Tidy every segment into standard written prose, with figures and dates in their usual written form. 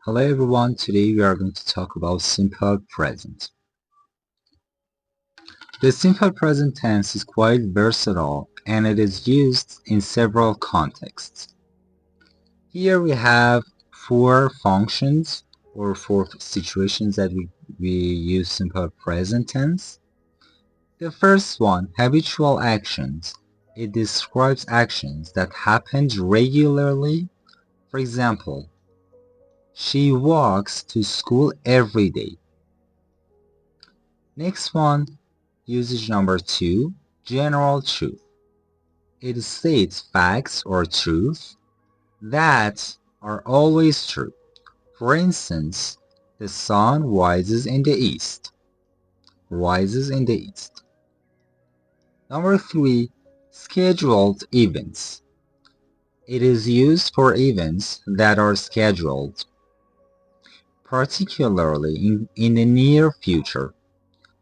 Hello everyone, today we are going to talk about simple present. The simple present tense is quite versatile and it is used in several contexts. Here we have four functions or four situations that we use simple present tense. The first one, habitual actions. It describes actions that happen regularly. For example, she walks to school every day. Next one, usage number 2, general truth. It states facts or truth that are always true. For instance, the sun rises in the east. Rises in the east. Number 3, scheduled events. It is used for events that are scheduled, particularly in the near future.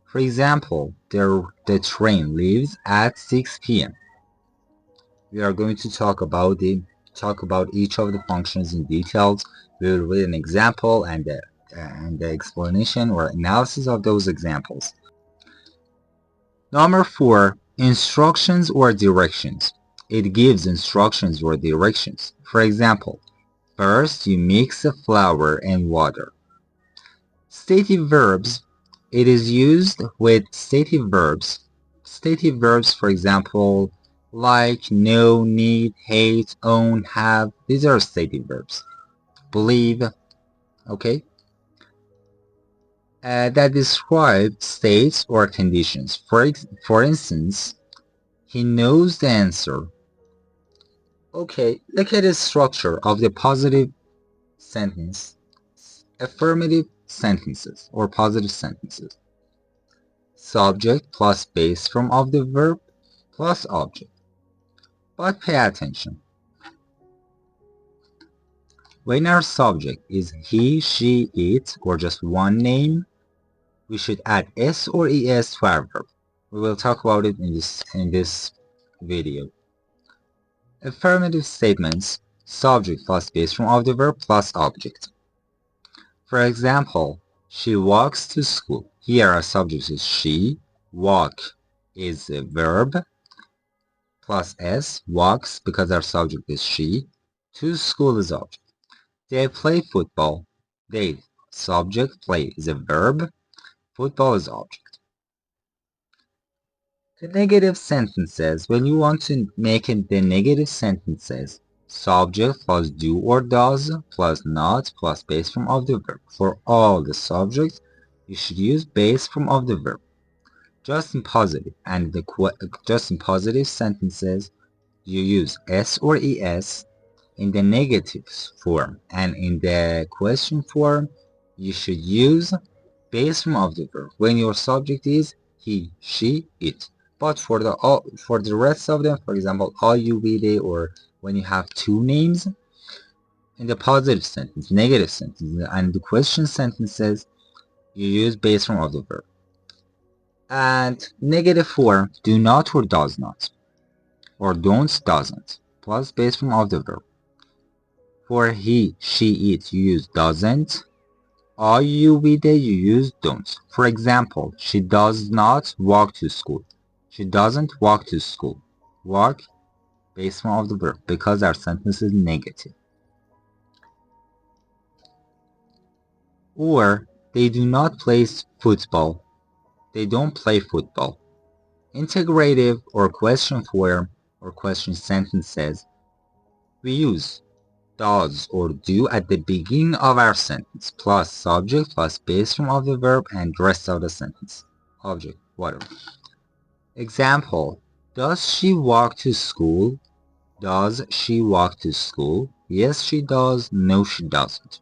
For example, the train leaves at 6 p.m. We are going to talk about each of the functions in details. We will read an example and the explanation or analysis of those examples. Number 4, instructions or directions. It gives instructions or directions. For example, first you mix the flour and water. Stative verbs. It is used with stative verbs. Stative verbs, for example, like, know, need, hate, own, have. These are stative verbs. Believe, okay? That describe states or conditions. For instance, he knows the answer. Okay, look at the structure of the positive sentence. Affirmative sentences or positive sentences. Subject plus base form of the verb plus object. But pay attention. When our subject is he, she, it, or just one name, we should add s or es to our verb. We will talk about it in this video. Affirmative statements, subject plus base form of the verb plus object. For example, she walks to school. Here our subject is she, walk is a verb, plus s, walks, because our subject is she, to school is object. They play football. They, subject, play is a verb, football is object. The negative sentences, when you want to make it the negative sentences, subject plus do or does plus not plus base form of the verb. For all the subjects, you should use base form of the verb. Just in positive sentences, you use s or es in the negative form, and in the question form, you should use base form of the verb when your subject is he, she, it. But for the rest of them, for example, all you, we, they, or when you have two names, in the positive sentence, negative sentence, and the question sentences, you use base form of the verb. And negative form, do not or does not, or don't, doesn't, plus base form of the verb. For he, she, it, you use doesn't. Are you, we, they, you use don't. For example, she does not walk to school. She doesn't walk to school. Walk, base form of the verb, because our sentence is negative. Or, they do not play football. They don't play football. Integrative or question form or question sentences, we use does or do at the beginning of our sentence, plus subject plus base form of the verb and rest of the sentence. Object, whatever. Example, does she walk to school? Does she walk to school? Yes, she does. No, she doesn't.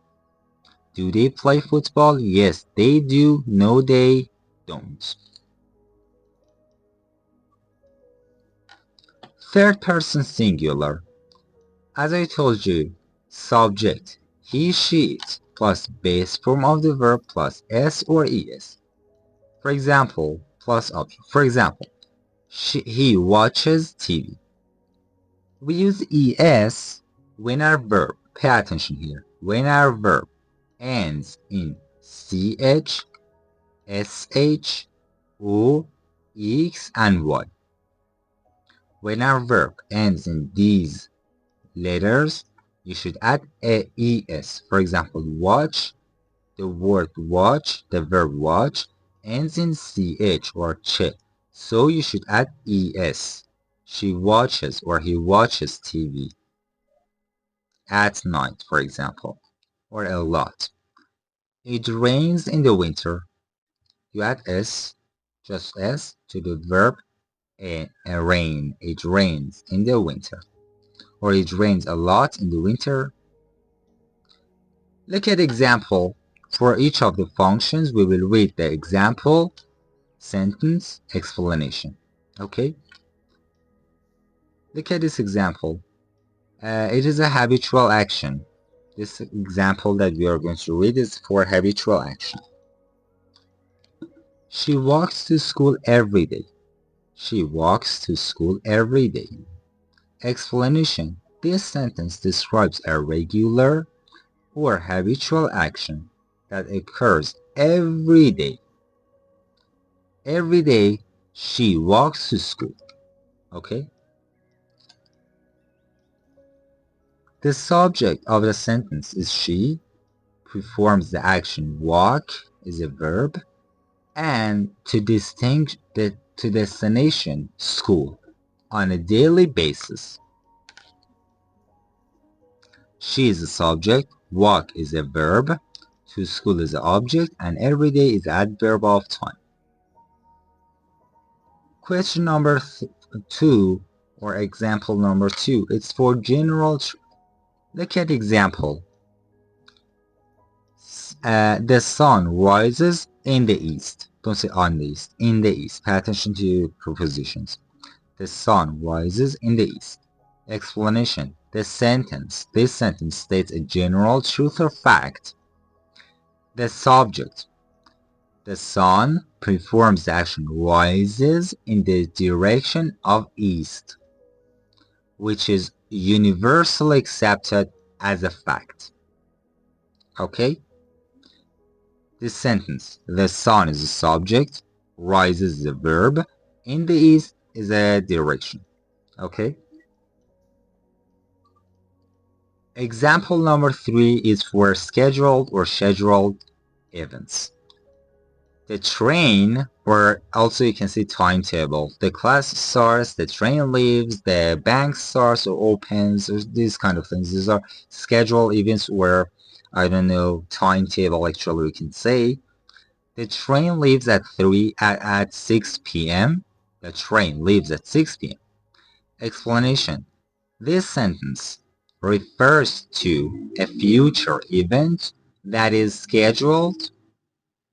Do they play football? Yes, they do. No, they don't. Third person singular. As I told you, subject, he, she, it, plus base form of the verb plus s or es. For example, plus object. For example, he watches TV. We use es when our verb, pay attention here, when our verb ends in CH, SH, O, X, and Y. When our verb ends in these letters, you should add a ES. For example, watch, the word watch, the verb watch, ends in CH or ch. So you should add ES. She watches or he watches TV at night, for example, or a lot. It rains in the winter. You add S, just S, to the verb rain. It rains in the winter. Or it rains a lot in the winter. Look at example. For each of the functions, we will read the example, sentence, explanation. Okay? Look at this example. It is a habitual action. This example that we are going to read is for habitual action. She walks to school every day. She walks to school every day. Explanation. This sentence describes a regular or habitual action that occurs every day. Every day she walks to school. Okay? The subject of the sentence is she, performs the action walk is a verb, and to destination school on a daily basis. She is a subject, walk is a verb, to school is an object, and every day is adverb of time. Question number 2 or example number 2, it's for general. Look at example. The sun rises in the east. Don't say on the east, in the east. Pay attention to prepositions. The sun rises in the east. Explanation. This sentence states a general truth or fact. The subject. The sun performs the action rises in the direction of east, which is universally accepted as a fact. Okay? This sentence, the sun is a subject, rises is a verb, in the east is a direction. Okay? Example number 3 is for scheduled or scheduled events. The train, or also you can say timetable. The class starts, the train leaves, the bank starts or opens, or these kind of things. These are scheduled events where, I don't know, timetable actually we can say. The train leaves at 6 p.m. The train leaves at 6 p.m. Explanation. This sentence refers to a future event that is scheduled.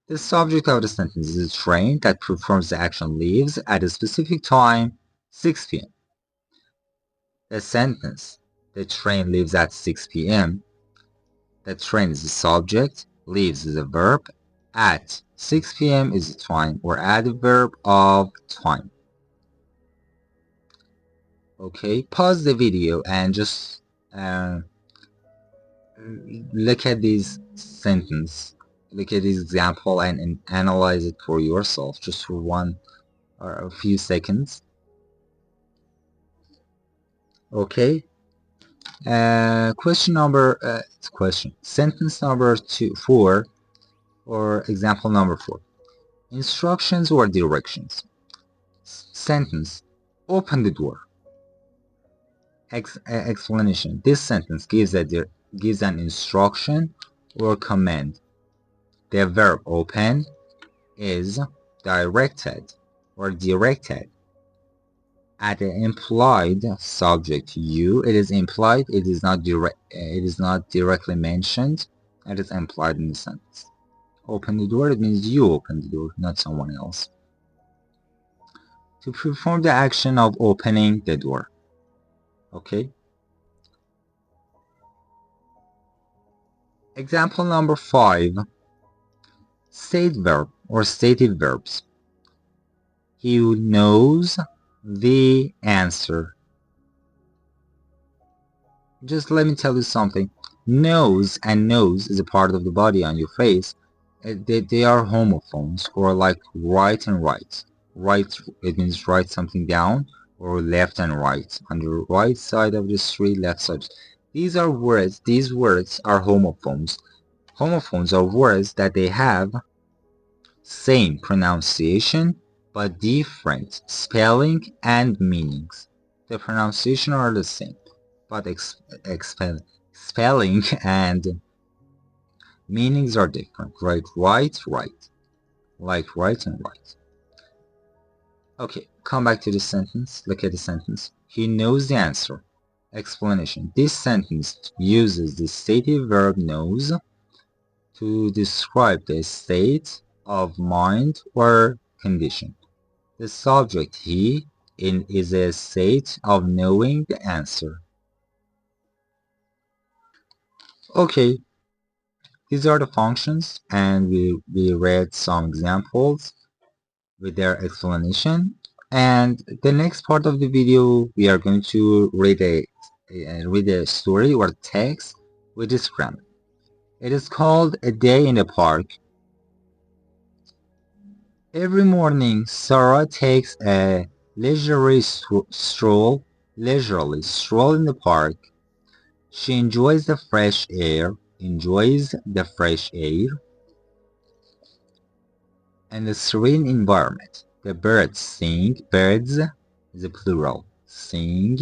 The subject of the sentence is a train that performs the action leaves at a specific time, 6 p.m. The sentence, the train leaves at 6 p.m. The train is the subject, leaves is a verb, at 6 p.m. is a time or adverb of time. Okay, pause the video and just look at this sentence, look at this example and analyze it for yourself just for one or a few seconds. Okay. Sentence number 4 or example number 4. Instructions or directions. Sentence, open the door. Explanation. This sentence gives an instruction or command. The verb open is directed at the implied subject you. It is implied, it is not directly mentioned, it is implied in the sentence. Open the door, it means you open the door, not someone else. To perform the action of opening the door. Okay. Example number 5. State verb or stated verbs. He knows the answer. Just let me tell you something. Nose and nose is a part of the body on your face. They are homophones, or like right and right. Right, it means write something down, or left and right. On the right side of the street, left side. These words are homophones. Homophones are words that they have same pronunciation but different spelling and meanings. The pronunciation are the same, but spelling and meanings are different. Right, right, right. Like right and right. Okay, come back to the sentence. Look at the sentence. He knows the answer. Explanation. This sentence uses the stative verb knows to describe the state of mind or condition. The subject he is a state of knowing the answer. Okay, these are the functions, and we read some examples with their explanation. And the next part of the video, we are going to read a story or text with this grammar. It is called A Day in the Park. Every morning, Sarah takes a leisurely stroll in the park. She enjoys the fresh air, and the serene environment. The birds sing, birds is a plural, sing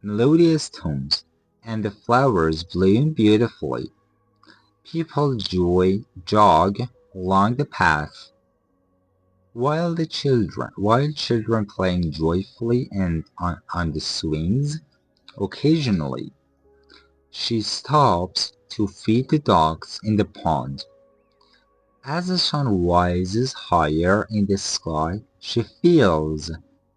melodious tones, and the flowers bloom beautifully. People jog along the path, while children playing joyfully and on the swings. Occasionally, she stops to feed the dogs in the pond. As the sun rises higher in the sky, she feels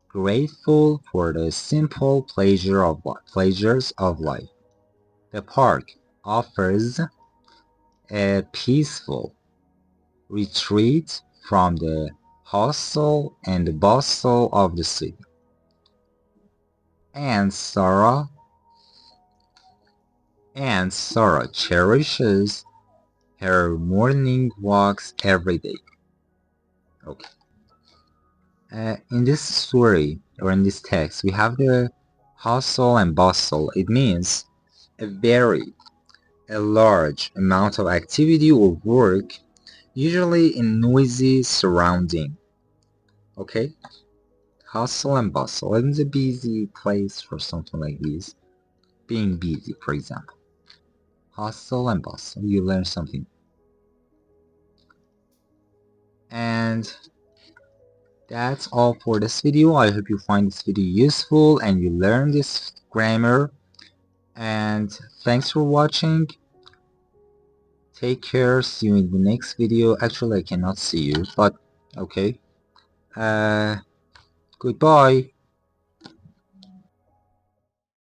grateful for the simple pleasures of life. The park offers a peaceful retreat from the hustle and bustle of the city. And Sarah cherishes her morning walks every day. Okay. In this story, or in this text, we have the hustle and bustle. It means a large amount of activity or work, usually in noisy surrounding. Okay? Hustle and bustle. It means a busy place or something like this. Being busy, for example. Hustle and bustle. You learn something. And that's all for this video. I hope you find this video useful and you learn this grammar. And thanks for watching. Take care. See you in the next video. Actually, I cannot see you, but okay. Goodbye.